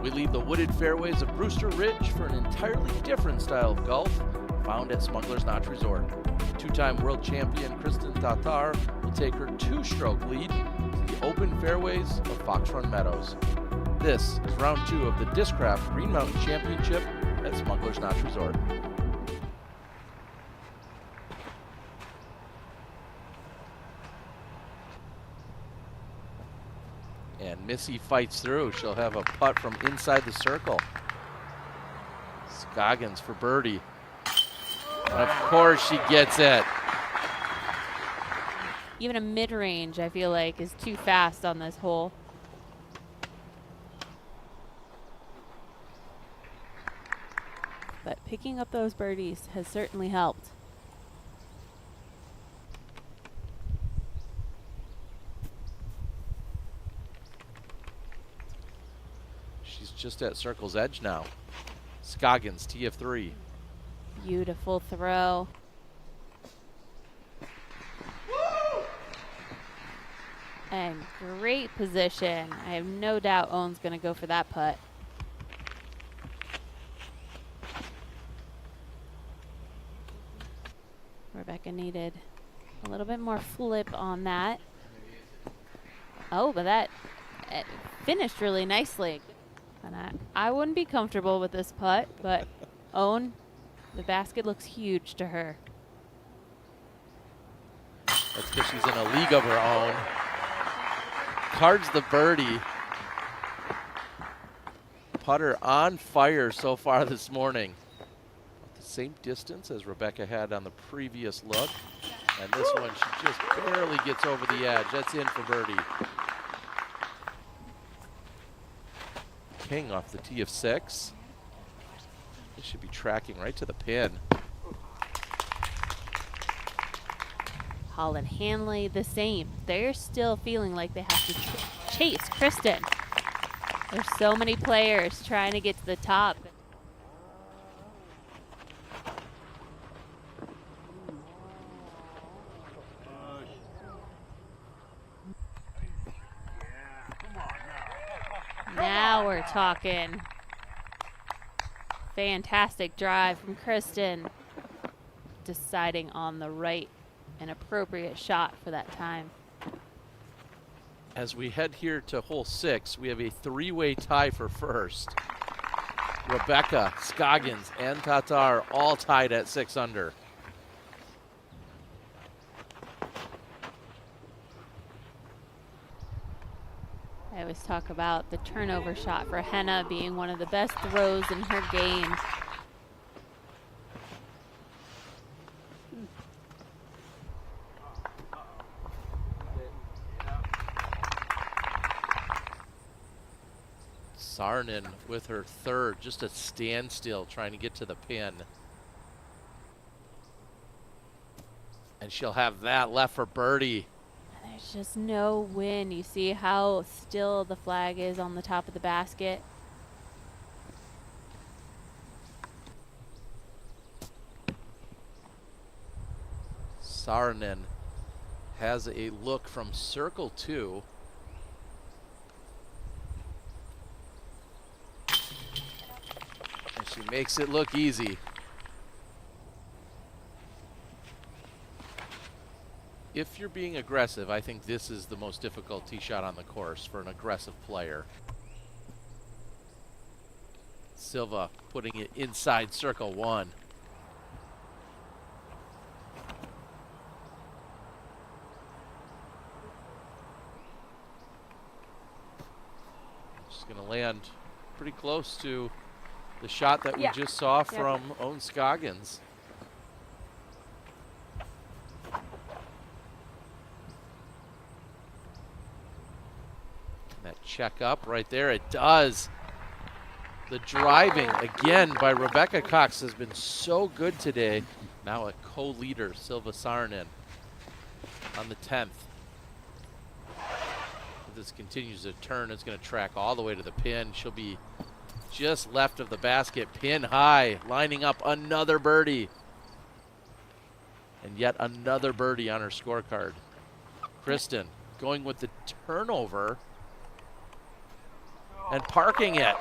We leave the wooded fairways of Brewster Ridge for an entirely different style of golf found at Smuggler's Notch Resort. Two-time world champion Kristen Tatar will take her two-stroke lead to the open fairways of Fox Run Meadows. This is round 2 of the Discraft Green Mountain Championship at Smuggler's Notch Resort. And Missy fights through. She'll have a putt from inside the circle. Scoggins for birdie. Of course she gets it. Even a mid-range, I feel like, is too fast on this hole. But picking up those birdies has certainly helped. She's just at circle's edge now. Scoggins, tee of 3. Beautiful throw. And great position. I have no doubt Owen's going to go for that putt. Rebecca needed a little bit more flip on that. Oh, but that finished really nicely. And I wouldn't be comfortable with this putt, but Owen, the basket looks huge to her. That's because she's in a league of her own. Cards the birdie. Putter on fire so far this morning. The same distance as Rebecca had on the previous look. And this one, she just barely gets over the edge. That's in for birdie. King off the tee of 6. This should be tracking right to the pin. Holland Hanley, the same. They're still feeling like they have to chase Kristen. There's so many players trying to get to the top. Now we're talking. Fantastic drive from Kristen. Deciding on the right and appropriate shot for that time. As we head here to hole 6, we have a 3-way tie for first. Rebecca, Scoggins, and Tatar all tied at 6 under. I always talk about the turnover shot for Henna being one of the best throws in her game. Sarnen with her third, just a standstill trying to get to the pin. And she'll have that left for birdie. There's just no wind. You see how still the flag is on the top of the basket. Sarnen has a look from circle 2. And she makes it look easy. If you're being aggressive, I think this is the most difficult tee shot on the course for an aggressive player. Silva putting it inside circle 1. She's going to land pretty close to the shot that we just saw from Owen Scoggins. That check up right there, it does. The driving again by Rebecca Cox has been so good today. Now a co-leader, Silva Sarnen, on the 10th. If this continues to turn, it's going to track all the way to the pin. She'll be just left of the basket, pin high, lining up another birdie. And yet another birdie on her scorecard. Kristen going with the turnover and parking it.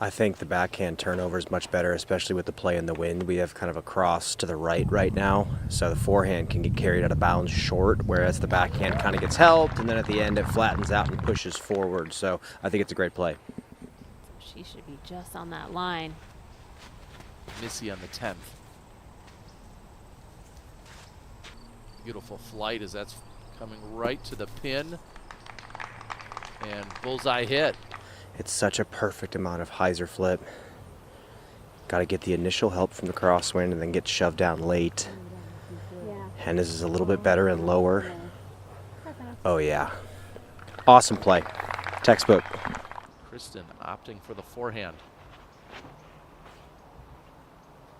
I think the backhand turnover is much better, especially with the play in the wind. We have kind of a cross to the right now, so the forehand can get carried out of bounds short, whereas the backhand kind of gets helped, and then at the end it flattens out and pushes forward. So I think it's a great play. She should be just on that line. Missy on the 10th. Beautiful flight as that's coming right to the pin. And bullseye hit. It's such a perfect amount of hyzer flip. Got to get the initial help from the crosswind and then get shoved down late. Hennes is a little bit better and lower. Oh yeah. Awesome play. Textbook. Kristen opting for the forehand.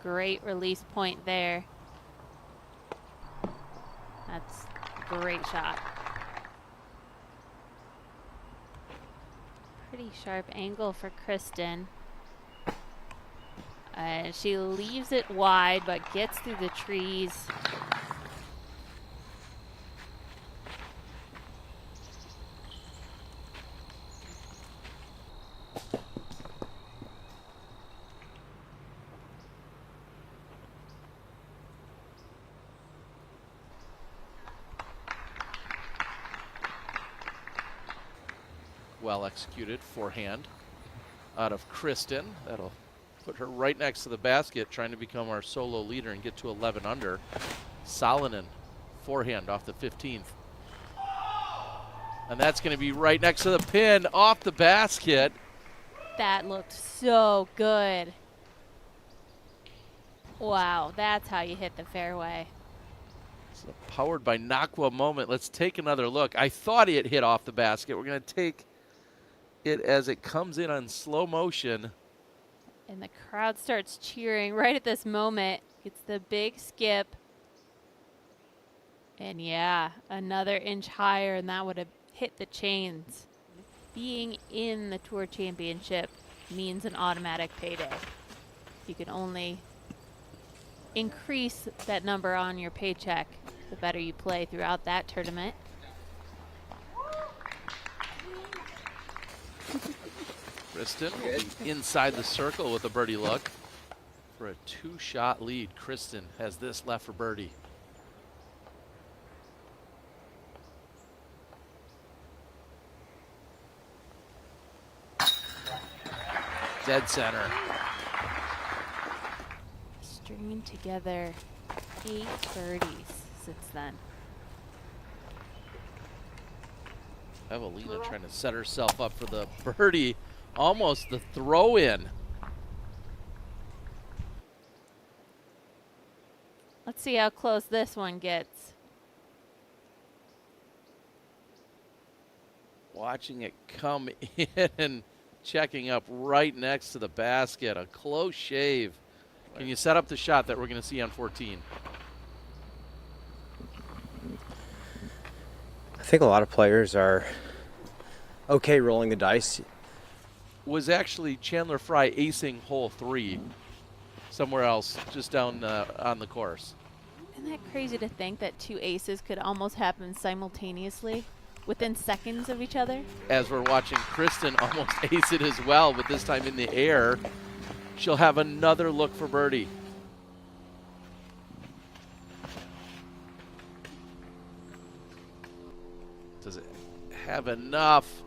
Great release point there. That's a great shot. Pretty sharp angle for Kristen. She leaves it wide, but gets through the trees. Well executed forehand out of Kristen. That'll put her right next to the basket, trying to become our solo leader and get to 11 under. Salonen, forehand off the 15th. And that's going to be right next to the pin, off the basket. That looked so good. Wow, that's how you hit the fairway. It's a powered by Nakwa moment. Let's take another look. I thought it hit off the basket. We're going to take it as it comes in on slow motion. And the crowd starts cheering right at this moment. It's the big skip. And yeah, another inch higher and that would have hit the chains. Being in the Tour Championship means an automatic payday. You can only increase that number on your paycheck the better you play throughout that tournament. Kristen will be inside the circle with a birdie look for a 2-shot lead. Kristen has this left for birdie. Dead center. Stringing together 8 birdies since then. Evelina trying to set herself up for the birdie. Almost the throw in. Let's see how close this one gets. Watching it come in and checking up right next to the basket. A close shave. Can you set up the shot that we're going to see on 14? I think a lot of players are okay rolling the dice. Was actually Chandler Fry acing hole 3 somewhere else, just down on the course. Isn't that crazy to think that 2 aces could almost happen simultaneously within seconds of each other? As we're watching Kristen almost ace it as well, but this time in the air. She'll have another look for birdie. Does it have enough?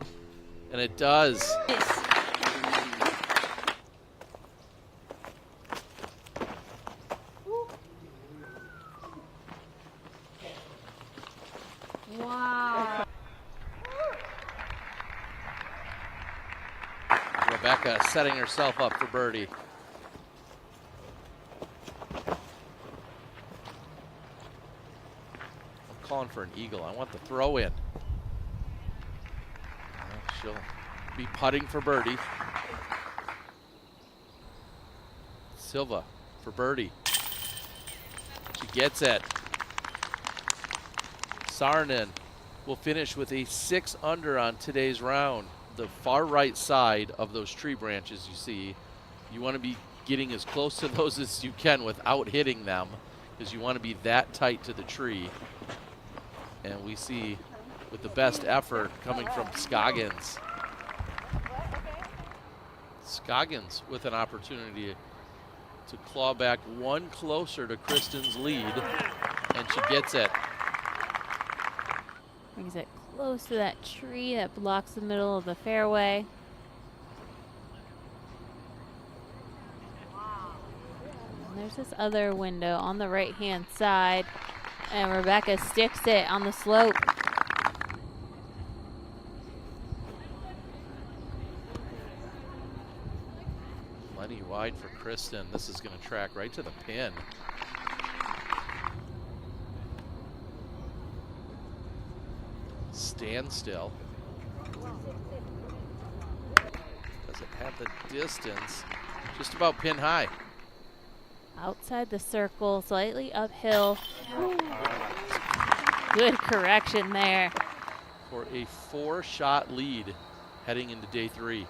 And it does. Wow. Rebecca setting herself up for birdie. I'm calling for an eagle. I want the throw in. She'll be putting for birdie. Silva for birdie. She gets it. Saarinen will finish with a 6 under on today's round. The far right side of those tree branches you see, you want to be getting as close to those as you can without hitting them, because you want to be that tight to the tree. And we see with the best effort coming from Scoggins. Scoggins with an opportunity to claw back one closer to Kristen's lead, and she gets it. Brings it close to that tree that blocks the middle of the fairway. And there's this other window on the right-hand side, and Rebecca sticks it on the slope. Plenty wide for Kristen. This is going to track right to the pin. Stand still. Does it have the distance? Just about pin high. Outside the circle, slightly uphill. Good correction there. For a 4-shot lead heading into day 3.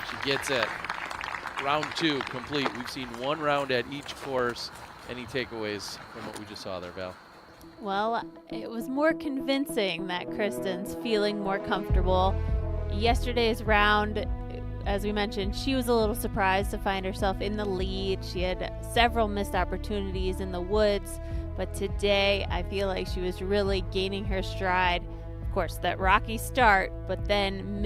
She gets it. Round 2 complete. We've seen 1 round at each course. Any takeaways from what we just saw there, Val? Well, it was more convincing that Kristen's feeling more comfortable. Yesterday's round, as we mentioned, she was a little surprised to find herself in the lead. She had several missed opportunities in the woods, but today I feel like she was really gaining her stride. Of course, that rocky start, but then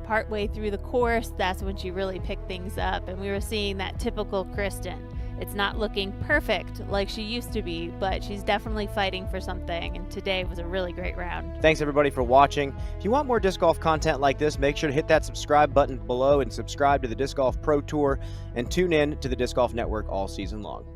partway through the course, that's when she really picked things up, and we were seeing that typical Kristen. It's not looking perfect like she used to be, but she's definitely fighting for something, and today was a really great round. Thanks everybody for watching. If you want more disc golf content like this, make sure to hit that subscribe button below and subscribe to the Disc Golf Pro Tour, and tune in to the Disc Golf Network all season long.